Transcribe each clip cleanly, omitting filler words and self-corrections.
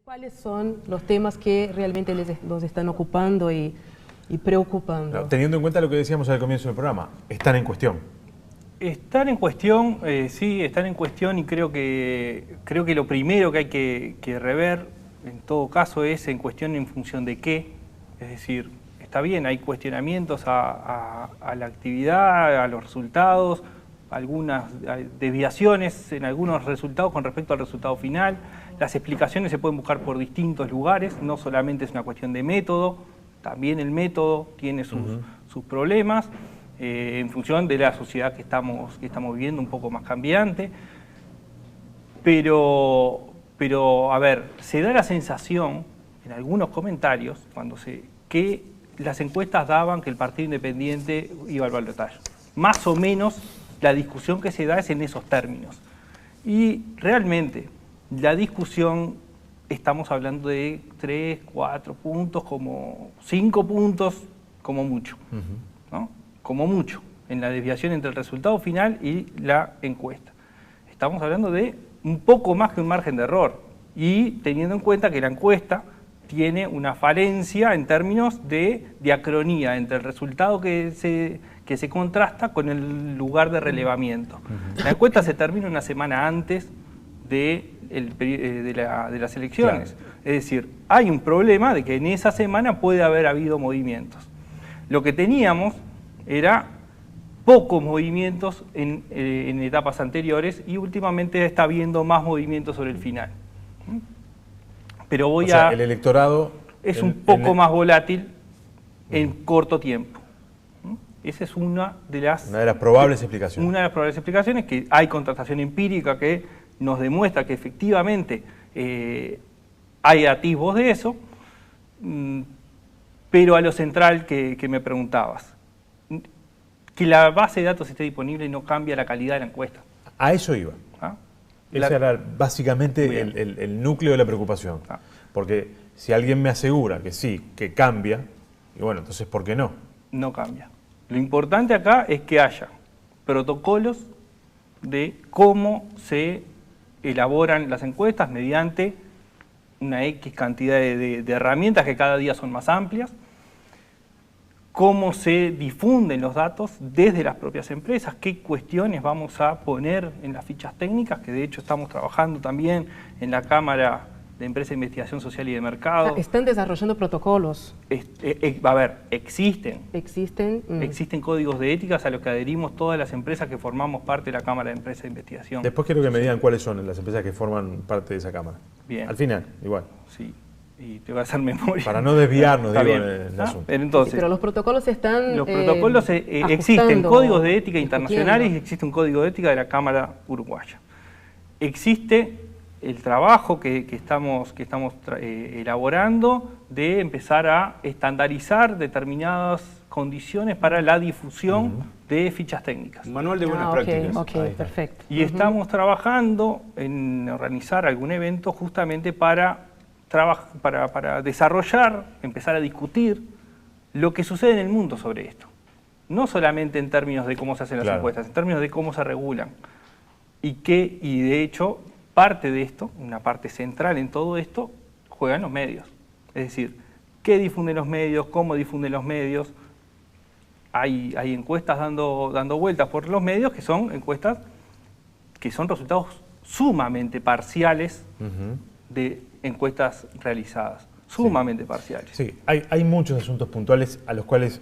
¿Cuáles son los temas que realmente los están ocupando y preocupando? No, teniendo en cuenta lo que decíamos al comienzo del programa, están en cuestión. Están en cuestión, sí, están en cuestión y creo que lo primero que hay que rever, en todo caso, es en cuestión en función de qué. Es decir, está bien, hay cuestionamientos a la actividad, a los resultados, algunas desviaciones en algunos resultados con respecto al resultado final. Las explicaciones se pueden buscar por distintos lugares, no solamente es una cuestión de método, también el método tiene sus problemas, en función de la sociedad que estamos viviendo, un poco más cambiante. Pero a ver, se da la sensación, en algunos comentarios, que las encuestas daban que el Partido Independiente iba al balotaje. Más o menos la discusión que se da es en esos términos. Y realmente, la discusión, estamos hablando de 3, 4 puntos, como 5 puntos, como mucho, ¿no? Como mucho, en la desviación entre el resultado final y la encuesta. Estamos hablando de un poco más que un margen de error, y teniendo en cuenta que la encuesta tiene una falencia en términos de diacronía entre el resultado que se contrasta con el lugar de relevamiento. La encuesta se termina una semana antes de las elecciones. Claro. Es decir, hay un problema de que en esa semana puede haber habido movimientos. Lo que teníamos era pocos movimientos en etapas anteriores y últimamente está habiendo más movimientos sobre el final. Pero el electorado es un poco más volátil en corto tiempo. Esa es una de las probables explicaciones. Una de las probables explicaciones, que hay contratación empírica que nos demuestra que efectivamente hay atisbos de eso, pero a lo central que me preguntabas, que la base de datos esté disponible no cambia la calidad de la encuesta. A eso iba. Ese era básicamente el núcleo de la preocupación. Porque si alguien me asegura que sí, que cambia, y bueno, entonces ¿por qué no? No cambia. Lo importante acá es que haya protocolos de cómo se elaboran las encuestas mediante una X cantidad de herramientas que cada día son más amplias, cómo se difunden los datos desde las propias empresas, qué cuestiones vamos a poner en las fichas técnicas, que de hecho estamos trabajando también en la Cámara de Empresa de Investigación Social y de Mercado. Están desarrollando protocolos. A ver, existen. Existen códigos de éticas a los que adherimos todas las empresas que formamos parte de la Cámara de Empresa de Investigación. Después quiero que me digan cuáles son las empresas que forman parte de esa Cámara. Bien. Al final, igual. Sí. Y te voy a hacer memoria. Para no desviarnos, digo, en el asunto. Entonces, pero los protocolos están Los protocolos existen códigos de ética internacionales y existe un código de ética de la Cámara Uruguaya. Existe el trabajo que estamos elaborando de empezar a estandarizar determinadas condiciones para la difusión de fichas técnicas. Un manual de buenas prácticas. Ok, perfecto. Y estamos trabajando en organizar algún evento justamente para desarrollar, empezar a discutir lo que sucede en el mundo sobre esto. No solamente en términos de cómo se hacen las encuestas, en términos de cómo se regulan. Y de hecho, parte de esto, una parte central en todo esto, juegan los medios. Es decir, qué difunden los medios, cómo difunden los medios. Hay encuestas dando vueltas por los medios que son encuestas que son resultados sumamente parciales de encuestas realizadas, sumamente parciales. Sí, hay muchos asuntos puntuales a los cuales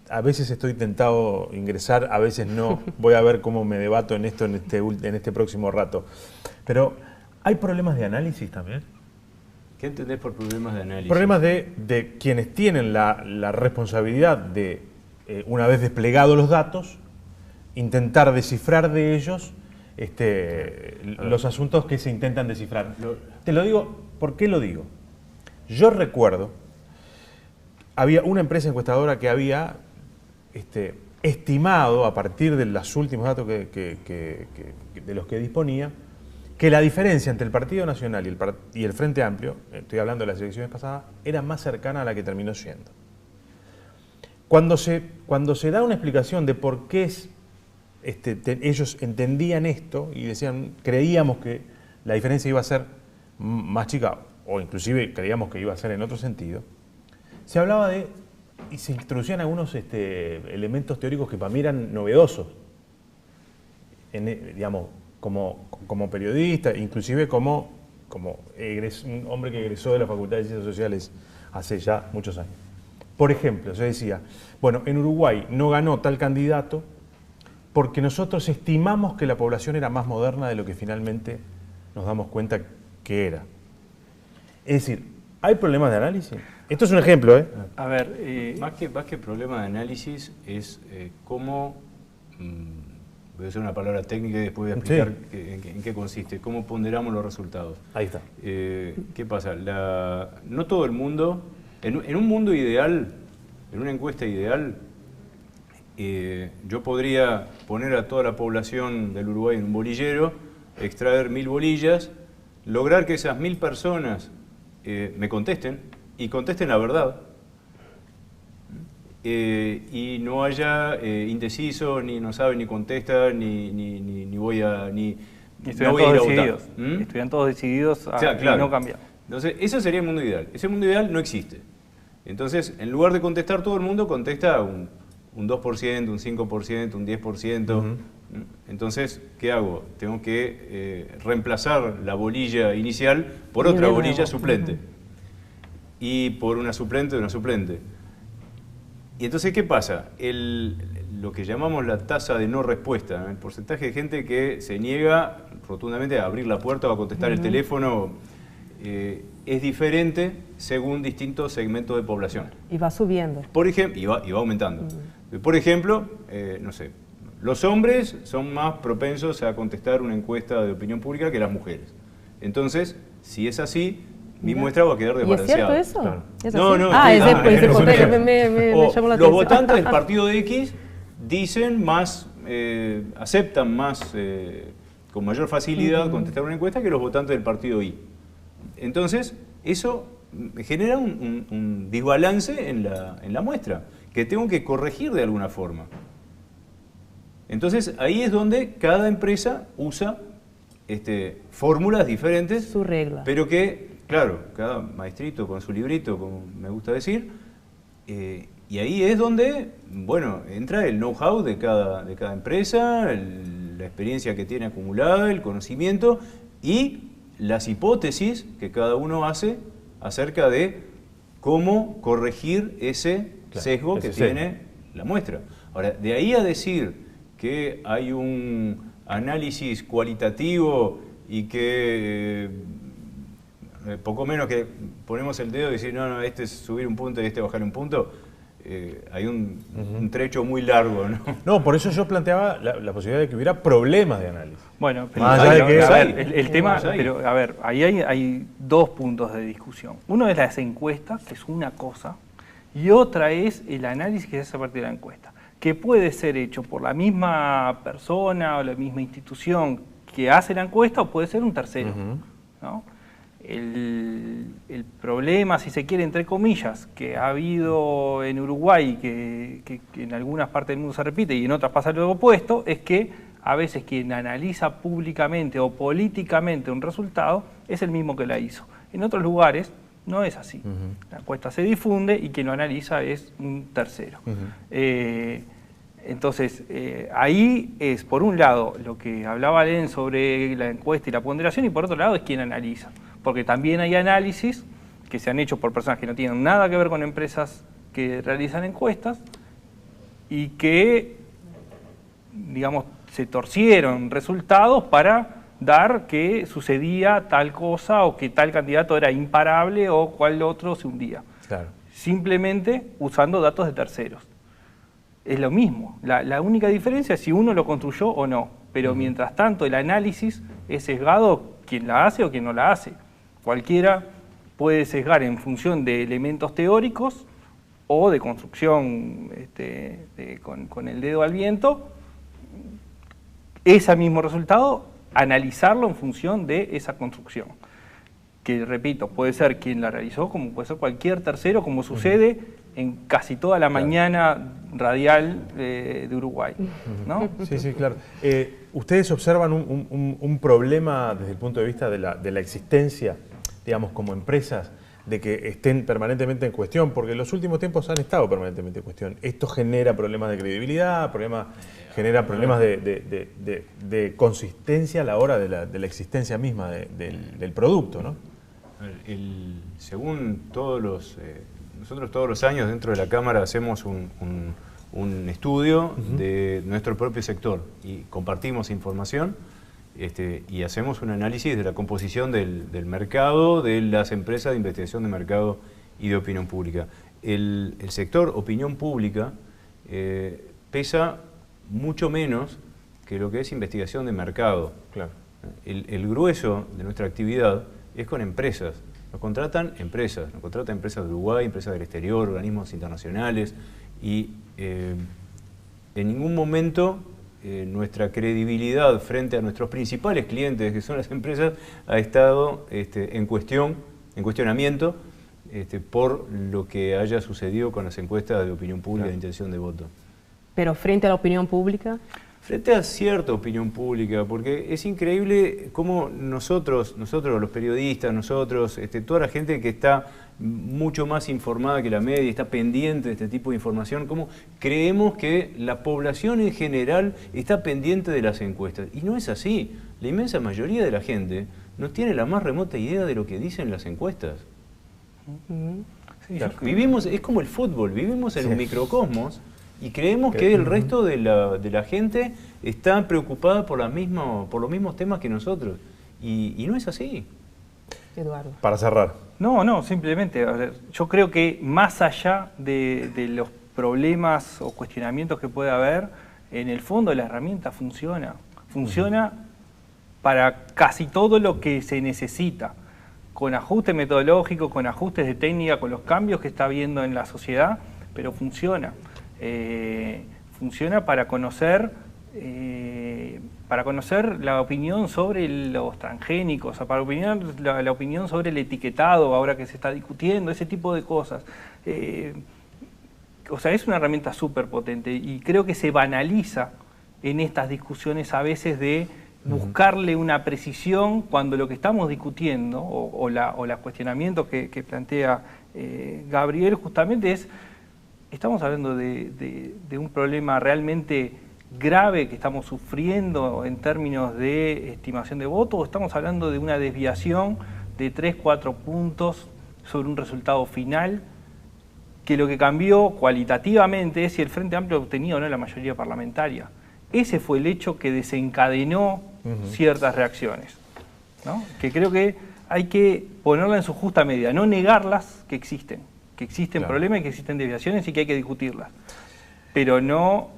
a veces estoy tentado ingresar, a veces no. Voy a ver cómo me debato en esto en este próximo rato. Pero, ¿hay problemas de análisis también? ¿Qué entendés por problemas de análisis? Problemas de quienes tienen la responsabilidad de, una vez desplegados los datos, intentar descifrar de ellos los asuntos que se intentan descifrar. Te lo digo, ¿por qué lo digo? Yo recuerdo, había una empresa encuestadora que había estimado, a partir de los últimos datos de los que disponía, que la diferencia entre el Partido Nacional y el Frente Amplio, estoy hablando de las elecciones pasadas, era más cercana a la que terminó siendo. Cuando se da una explicación de por qué ellos entendían esto y decían, creíamos que la diferencia iba a ser más chica o inclusive creíamos que iba a ser en otro sentido, se hablaba de, y se introducían algunos elementos teóricos que para mí eran novedosos, digamos, como periodista, inclusive como un hombre que egresó de la Facultad de Ciencias Sociales hace ya muchos años. Por ejemplo, se decía, bueno, en Uruguay no ganó tal candidato porque nosotros estimamos que la población era más moderna de lo que finalmente nos damos cuenta que era. Es decir, ¿hay problemas de análisis? Esto es un ejemplo, ¿eh? A ver, más que problema de análisis es cómo, voy a usar una palabra técnica y después voy a explicar en qué consiste, cómo ponderamos los resultados. Ahí está. ¿Qué pasa? No todo el mundo, en un mundo ideal, en una encuesta ideal, yo podría poner a toda la población del Uruguay en un bolillero, extraer 1000 bolillas, lograr que esas 1000 personas me contesten y contesten la verdad. Y no haya indecisos, ni no sabe, ni contesta, ni voy a ir a votar. Estuvieran todos decididos a claro. no cambiar. Entonces, eso sería el mundo ideal. Ese mundo ideal no existe. Entonces, en lugar de contestar todo el mundo, contesta un 2%, un 5%, un 10%. Entonces, ¿qué hago? Tengo que reemplazar la bolilla inicial por otra bolilla suplente. Y por una suplente de una suplente. Y entonces, ¿qué pasa? Lo que llamamos la tasa de no respuesta, el porcentaje de gente que se niega rotundamente a abrir la puerta o a contestar el teléfono, es diferente según distintos segmentos de población. Y va subiendo. Por ejemplo, y va aumentando. Por ejemplo, no sé, los hombres son más propensos a contestar una encuesta de opinión pública que las mujeres. Entonces, si es así, mi muestra va a quedar desbalanceada. ¿Y es cierto eso? Claro. ¿Es así? Ese hipotético me llamó la atención. Los votantes del partido de X dicen más, aceptan más, con mayor facilidad contestar una encuesta que los votantes del partido Y. Entonces, eso genera un desbalance en la muestra, que tengo que corregir de alguna forma. Entonces, ahí es donde cada empresa usa fórmulas diferentes. Su regla. Pero que, claro, cada maestrito con su librito, como me gusta decir, y ahí es donde, bueno, entra el know-how de cada empresa, la experiencia que tiene acumulada, el conocimiento y las hipótesis que cada uno hace acerca de cómo corregir ese sesgo que tiene la muestra. Ahora, de ahí a decir que hay un análisis cualitativo y que poco menos que ponemos el dedo y decir, no, este es subir un punto y este bajar un punto, hay un trecho muy largo, ¿no? No, por eso yo planteaba la posibilidad de que hubiera problemas de análisis. Bueno, pero más allá de que el tema, pero a ver, ahí hay dos puntos de discusión. Uno es las encuestas, que es una cosa, y otra es el análisis que se hace a partir de la encuesta, que puede ser hecho por la misma persona o la misma institución que hace la encuesta o puede ser un tercero, ¿no? El problema, si se quiere, entre comillas, que ha habido en Uruguay, que en algunas partes del mundo se repite y en otras pasa lo opuesto, es que a veces quien analiza públicamente o políticamente un resultado es el mismo que la hizo. En otros lugares no es así. La encuesta se difunde y quien lo analiza es un tercero. Entonces, ahí es, por un lado, lo que hablaba Len sobre la encuesta y la ponderación, y por otro lado es quien analiza. Porque también hay análisis que se han hecho por personas que no tienen nada que ver con empresas que realizan encuestas y que, digamos, se torcieron resultados para dar que sucedía tal cosa o que tal candidato era imparable o cual otro se hundía. Claro. Simplemente usando datos de terceros. Es lo mismo. La única diferencia es si uno lo construyó o no. Pero mientras tanto el análisis es sesgado quien la hace o quien no la hace. Cualquiera puede sesgar en función de elementos teóricos o de construcción con el dedo al viento, ese mismo resultado, analizarlo en función de esa construcción. Que, repito, puede ser quien la realizó, como puede ser cualquier tercero, como sucede en casi toda la mañana radial de Uruguay, ¿no? Sí, sí, claro. ¿Ustedes observan un problema desde el punto de vista de la existencia digamos, como empresas, de que estén permanentemente en cuestión, porque en los últimos tiempos han estado permanentemente en cuestión. Esto genera problemas de credibilidad, genera problemas de consistencia a la hora de la existencia misma del producto, ¿no? Según todos nosotros todos los años dentro de la Cámara hacemos un estudio de nuestro propio sector y compartimos información. Y hacemos un análisis de la composición del mercado, de las empresas de investigación de mercado y de opinión pública. El sector opinión pública pesa mucho menos que lo que es investigación de mercado. Claro. El grueso de nuestra actividad es con empresas. Nos contratan empresas de Uruguay, empresas del exterior, organismos internacionales y en ningún momento nuestra credibilidad frente a nuestros principales clientes, que son las empresas, ha estado en cuestionamiento por lo que haya sucedido con las encuestas de opinión pública de intención de voto. Pero frente a la opinión pública... Frente a cierta opinión pública, porque es increíble cómo nosotros los periodistas, toda la gente que está mucho más informada que la media, está pendiente de este tipo de información, cómo creemos que la población en general está pendiente de las encuestas. Y no es así. La inmensa mayoría de la gente no tiene la más remota idea de lo que dicen las encuestas. Sí, vivimos, es como el fútbol, vivimos en un microcosmos y creemos que el resto de la gente está preocupada por los mismos temas que nosotros. Y no es así. Eduardo. Para cerrar. No, simplemente, a ver, yo creo que más allá de los problemas o cuestionamientos que pueda haber, en el fondo la herramienta funciona. Funciona para casi todo lo que se necesita, con ajuste metodológico, con ajustes de técnica, con los cambios que está habiendo en la sociedad, pero funciona. Funciona para conocer la opinión sobre los transgénicos, para la opinión sobre el etiquetado ahora que se está discutiendo, ese tipo de cosas. O sea, es una herramienta súper potente y creo que se banaliza en estas discusiones a veces de buscarle una precisión cuando lo que estamos discutiendo o los cuestionamientos que plantea Gabriel justamente es... Estamos hablando de un problema realmente grave que estamos sufriendo en términos de estimación de votos, o estamos hablando de una desviación de 3-4 puntos sobre un resultado final, que lo que cambió cualitativamente es si el Frente Amplio obtenía o no la mayoría parlamentaria. Ese fue el hecho que desencadenó ciertas reacciones, ¿no? Que creo que hay que ponerla en su justa medida, no negarlas que existen problemas y que existen desviaciones y que hay que discutirlas. Pero no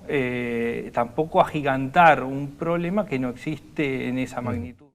tampoco agigantar un problema que no existe en esa magnitud.